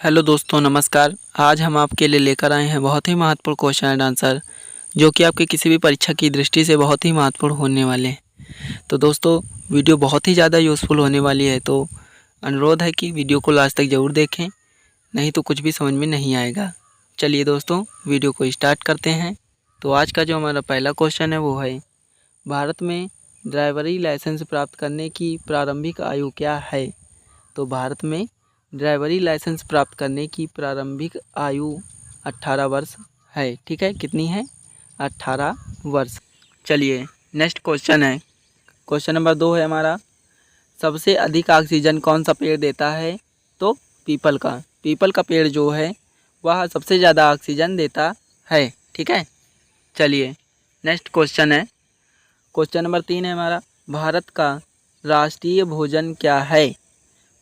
Hello दोस्तों, नमस्कार। आज हम आपके लिए लेकर आए हैं बहुत ही महत्वपूर्ण क्वेश्चन एंड आंसर, जो कि आपके किसी भी परीक्षा की दृष्टि से बहुत ही महत्वपूर्ण होने वाले हैं। तो दोस्तों, वीडियो बहुत ही ज़्यादा यूज़फुल होने वाली है, तो अनुरोध है कि वीडियो को लास्ट तक ज़रूर देखें, नहीं तो कुछ भी समझ में नहीं आएगा। चलिए दोस्तों, वीडियो को स्टार्ट करते हैं। तो आज का जो हमारा पहला क्वेश्चन है वो है, भारत में ड्राइवरी लाइसेंस प्राप्त करने की प्रारंभिक आयु क्या है? तो भारत में ड्राइवरी लाइसेंस प्राप्त करने की प्रारंभिक आयु 18 वर्ष है। ठीक है, कितनी है? 18 वर्ष। चलिए नेक्स्ट क्वेश्चन है, क्वेश्चन नंबर 2 है हमारा, सबसे अधिक ऑक्सीजन कौन सा पेड़ देता है? तो पीपल का। पीपल का पेड़ जो है वह सबसे ज़्यादा ऑक्सीजन देता है। ठीक है, चलिए नेक्स्ट क्वेश्चन है, क्वेश्चन नंबर 3 है हमारा, भारत का राष्ट्रीय भोजन क्या है?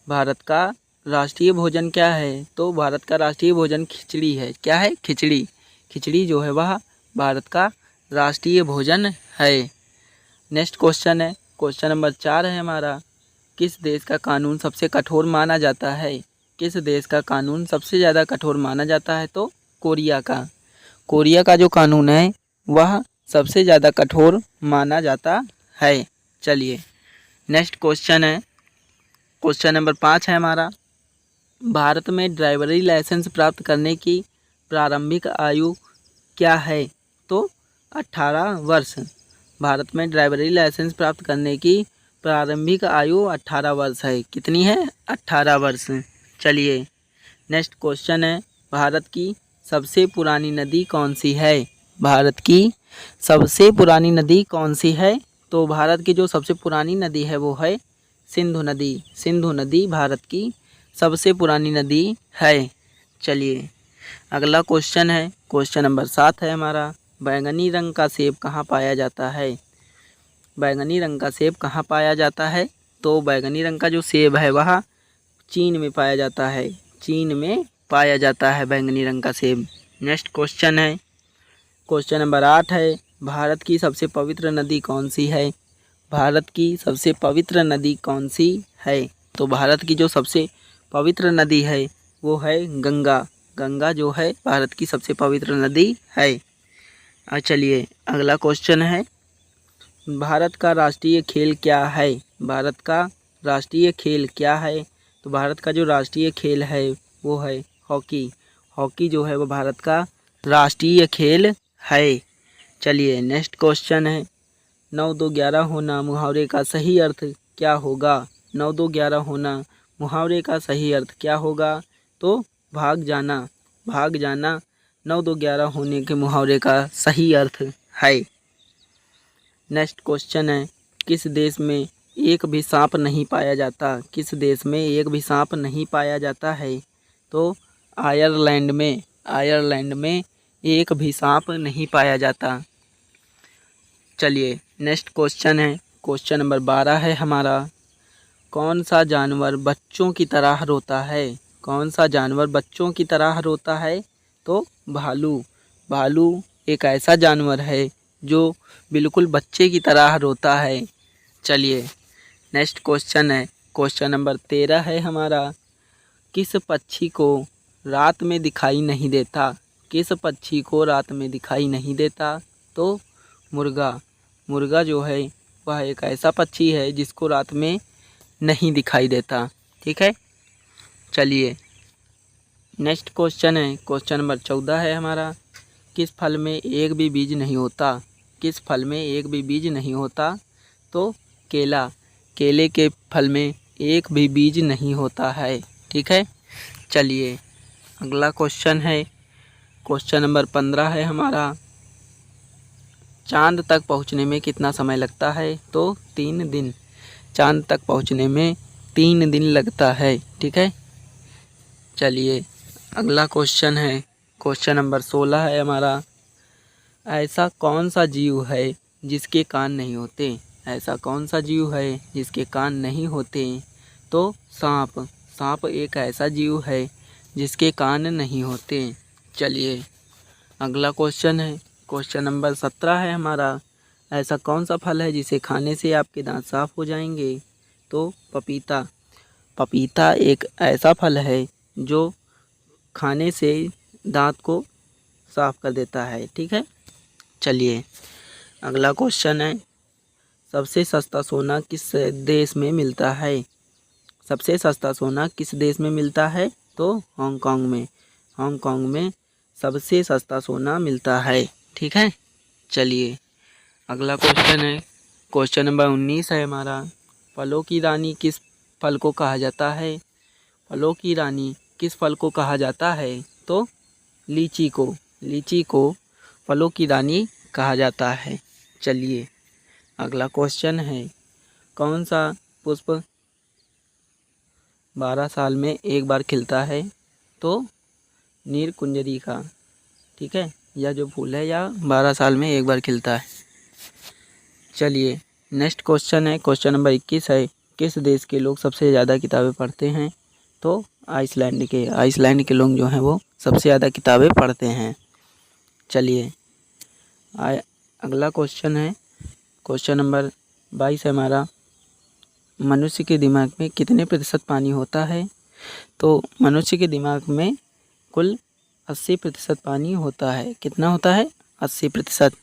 भारत का राष्ट्रीय भोजन क्या है? तो भारत का राष्ट्रीय भोजन खिचड़ी है। क्या है? खिचड़ी। खिचड़ी जो है वह भारत का राष्ट्रीय भोजन है। नेक्स्ट क्वेश्चन है, क्वेश्चन नंबर 4 है हमारा, किस देश का कानून सबसे कठोर माना जाता है? किस देश का कानून सबसे ज़्यादा कठोर माना जाता है? तो कोरिया का। कोरिया का जो कानून है वह सबसे ज़्यादा कठोर माना जाता है। चलिए नेक्स्ट क्वेश्चन है, क्वेश्चन नंबर 5 है हमारा, भारत में ड्राइवरी लाइसेंस प्राप्त करने की प्रारंभिक आयु क्या है? तो 18 वर्ष। भारत में ड्राइवरी लाइसेंस प्राप्त करने की प्रारंभिक आयु 18 वर्ष है। कितनी है? 18 वर्ष। चलिए नेक्स्ट क्वेश्चन है, भारत की सबसे पुरानी नदी कौन सी है? भारत की सबसे पुरानी नदी कौन सी है? तो भारत की जो सबसे पुरानी नदी है वो है सिंधु नदी। सिंधु नदी भारत की सबसे पुरानी नदी है। चलिए अगला क्वेश्चन है, क्वेश्चन नंबर 7 है हमारा, बैंगनी रंग का सेब कहाँ पाया जाता है? बैंगनी रंग का सेब कहाँ पाया जाता है? तो बैंगनी रंग का जो सेब है वह चीन में पाया जाता है। चीन में पाया जाता है बैंगनी रंग का सेब। नेक्स्ट क्वेश्चन है, क्वेश्चन नंबर 8 है, भारत की सबसे पवित्र नदी कौन सी है? भारत की सबसे पवित्र नदी कौन सी है? तो भारत की जो सबसे पवित्र नदी है वो है गंगा। गंगा जो है भारत की सबसे पवित्र नदी है। चलिए अगला क्वेश्चन है, भारत का राष्ट्रीय खेल क्या है? भारत का राष्ट्रीय खेल क्या है? तो भारत का जो राष्ट्रीय खेल है वो है हॉकी। हॉकी जो है वो भारत का राष्ट्रीय खेल है। चलिए नेक्स्ट क्वेश्चन है, 9-2-11 होना मुहावरे का सही अर्थ क्या होगा? 9-2-11 होना मुहावरे का सही अर्थ क्या होगा? तो भाग जाना। भाग जाना 9-2-11 होने के मुहावरे का सही अर्थ है। नेक्स्ट क्वेश्चन है, किस देश में एक भी सांप नहीं पाया जाता? किस देश में एक भी सांप नहीं पाया जाता है? तो आयरलैंड में। आयरलैंड में एक भी सांप नहीं पाया जाता। चलिए नेक्स्ट क्वेश्चन है, क्वेश्चन नंबर 12 है हमारा, कौन सा जानवर बच्चों की तरह रोता है? कौन सा जानवर बच्चों की तरह रोता है? तो भालू। भालू एक ऐसा जानवर है जो बिल्कुल बच्चे की तरह रोता है। चलिए नेक्स्ट क्वेश्चन है, क्वेश्चन नंबर 13 है हमारा, किस पक्षी को रात में दिखाई नहीं देता? किस पक्षी को रात में दिखाई नहीं देता? तो मुर्गा। मुर्गा जो है वह एक ऐसा पक्षी है जिसको रात में नहीं दिखाई देता। ठीक है, चलिए नेक्स्ट क्वेश्चन है, क्वेश्चन नंबर 14 है हमारा, किस फल में एक भी बीज नहीं होता? किस फल में एक भी बीज नहीं होता? तो केला। केले के फल में एक भी बीज नहीं होता है। ठीक है, चलिए अगला क्वेश्चन है, क्वेश्चन नंबर 15 है हमारा, चांद तक पहुंचने में कितना समय लगता है? तो 3 दिन। चांद तक पहुंचने में 3 दिन लगता है। ठीक है, चलिए अगला क्वेश्चन है, क्वेश्चन नंबर 16 है हमारा, ऐसा कौन सा जीव है जिसके कान नहीं होते? ऐसा कौन सा जीव है जिसके कान नहीं होते? तो सांप। सांप एक ऐसा जीव है जिसके कान नहीं होते। चलिए अगला क्वेश्चन है, क्वेश्चन नंबर 17 है हमारा, ऐसा कौन सा फल है जिसे खाने से आपके दांत साफ हो जाएंगे? तो पपीता। पपीता एक ऐसा फल है जो खाने से दांत को साफ कर देता है। ठीक है, चलिए अगला क्वेश्चन है, सबसे सस्ता सोना किस देश में मिलता है? सबसे सस्ता सोना किस देश में मिलता है? तो हांगकांग में। हांगकांग में सबसे सस्ता सोना मिलता है। ठीक है, चलिए अगला क्वेश्चन है, क्वेश्चन नंबर 19 है हमारा, फलों की रानी किस फल को कहा जाता है? फलों की रानी किस फल को कहा जाता है? तो लीची को। लीची को फलों की रानी कहा जाता है। चलिए अगला क्वेश्चन है, कौन सा पुष्प 12 साल में एक बार खिलता है? तो नीलकुंजरी का। ठीक है, यह जो फूल है यह 12 साल में एक बार खिलता है। चलिए नेक्स्ट क्वेश्चन है, क्वेश्चन नंबर 21 है, किस देश के लोग सबसे ज़्यादा किताबें पढ़ते हैं? तो आइसलैंड के। आइसलैंड के लोग जो हैं वो सबसे ज़्यादा किताबें पढ़ते हैं। चलिए अगला क्वेश्चन है, क्वेश्चन नंबर 22 है हमारा, मनुष्य के दिमाग में कितने प्रतिशत पानी होता है? तो मनुष्य के दिमाग में कुल 80% पानी होता है। कितना होता है? 80%।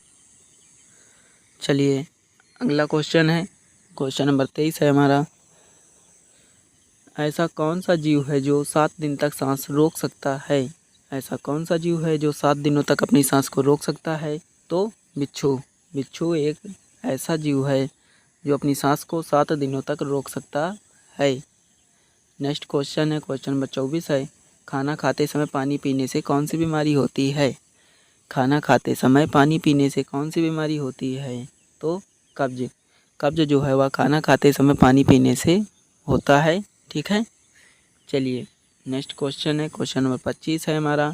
चलिए अगला क्वेश्चन है, क्वेश्चन नंबर 23 है हमारा, ऐसा कौन सा जीव है जो 7 दिन तक सांस रोक सकता है? ऐसा कौन सा जीव है जो 7 दिनों तक अपनी सांस को रोक सकता है? तो बिच्छू। बिच्छू एक ऐसा जीव है जो अपनी सांस को 7 दिनों तक रोक सकता है। नेक्स्ट क्वेश्चन है, क्वेश्चन नंबर 24 है, खाना खाते समय पानी पीने से कौन सी बीमारी होती है? खाना खाते समय पानी पीने से कौन सी बीमारी होती है? तो कब्ज। कब्ज जो है वह खाना खाते समय पानी पीने से होता है। ठीक है, चलिए नेक्स्ट क्वेश्चन है, क्वेश्चन नंबर 25 है हमारा,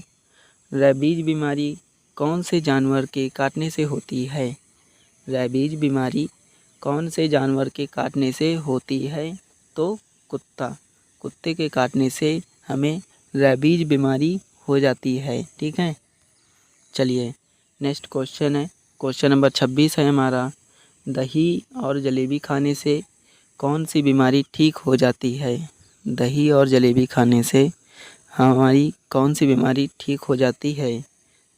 रेबीज बीमारी कौन से जानवर के काटने से होती है? रेबीज बीमारी कौन से जानवर के काटने से होती है? तो कुत्ता। कुत्ते के काटने से हमें रेबीज बीमारी हो जाती है। ठीक है, चलिए नेक्स्ट क्वेश्चन है, क्वेश्चन नंबर 26 है हमारा, दही और जलेबी खाने से कौन सी बीमारी ठीक हो जाती है? दही और जलेबी खाने से हमारी कौन सी बीमारी ठीक हो जाती है?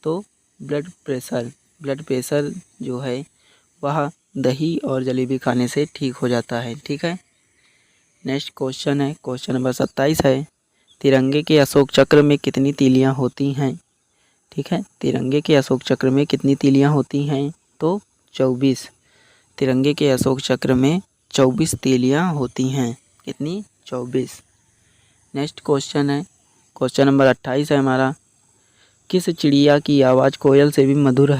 तो ब्लड प्रेशर। ब्लड प्रेशर जो है वह दही और जलेबी खाने से ठीक हो जाता है। ठीक है, नेक्स्ट क्वेश्चन है, क्वेश्चन नंबर 27 है, तिरंगे के अशोक चक्र में कितनी तीलियां होती हैं? ठीक है, तिरंगे के अशोक चक्र में कितनी तीलियां होती हैं? तो 24। तिरंगे के अशोक चक्र में 24 तीलियां होती हैं। कितनी? 24। नेक्स्ट क्वेश्चन है, क्वेश्चन नंबर 28 है हमारा, किस चिड़िया की आवाज़ कोयल से भी मधुर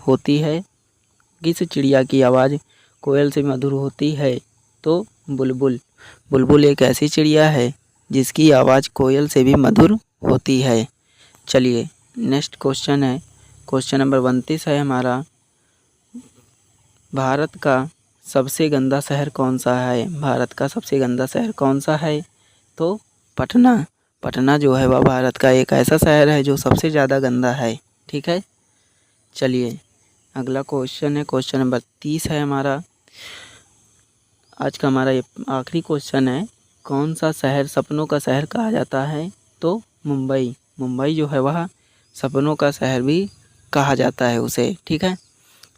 होती है? किस चिड़िया की आवाज़ कोयल से मधुर होती है? तो बुलबुल। बुलबुल एक ऐसी चिड़िया है जिसकी आवाज़ कोयल से भी मधुर होती है। चलिए नेक्स्ट क्वेश्चन है, क्वेश्चन नंबर 29 है हमारा, भारत का सबसे गंदा शहर कौन सा है? भारत का सबसे गंदा शहर कौन सा है? तो पटना। पटना जो है वह भारत का एक ऐसा शहर है जो सबसे ज़्यादा गंदा है। ठीक है, चलिए अगला क्वेश्चन है, क्वेश्चन नंबर 30 है हमारा, आज का हमारा ये आखिरी क्वेश्चन है, कौन सा शहर सपनों का शहर कहा जाता है? तो मुंबई। मुंबई जो है वह सपनों का शहर भी कहा जाता है उसे। ठीक है,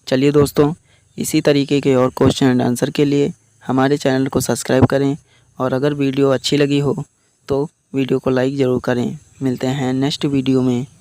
चलिए दोस्तों, इसी तरीके के और क्वेश्चन एंड आंसर के लिए हमारे चैनल को सब्सक्राइब करें, और अगर वीडियो अच्छी लगी हो तो वीडियो को लाइक ज़रूर करें। मिलते हैं नेक्स्ट वीडियो में।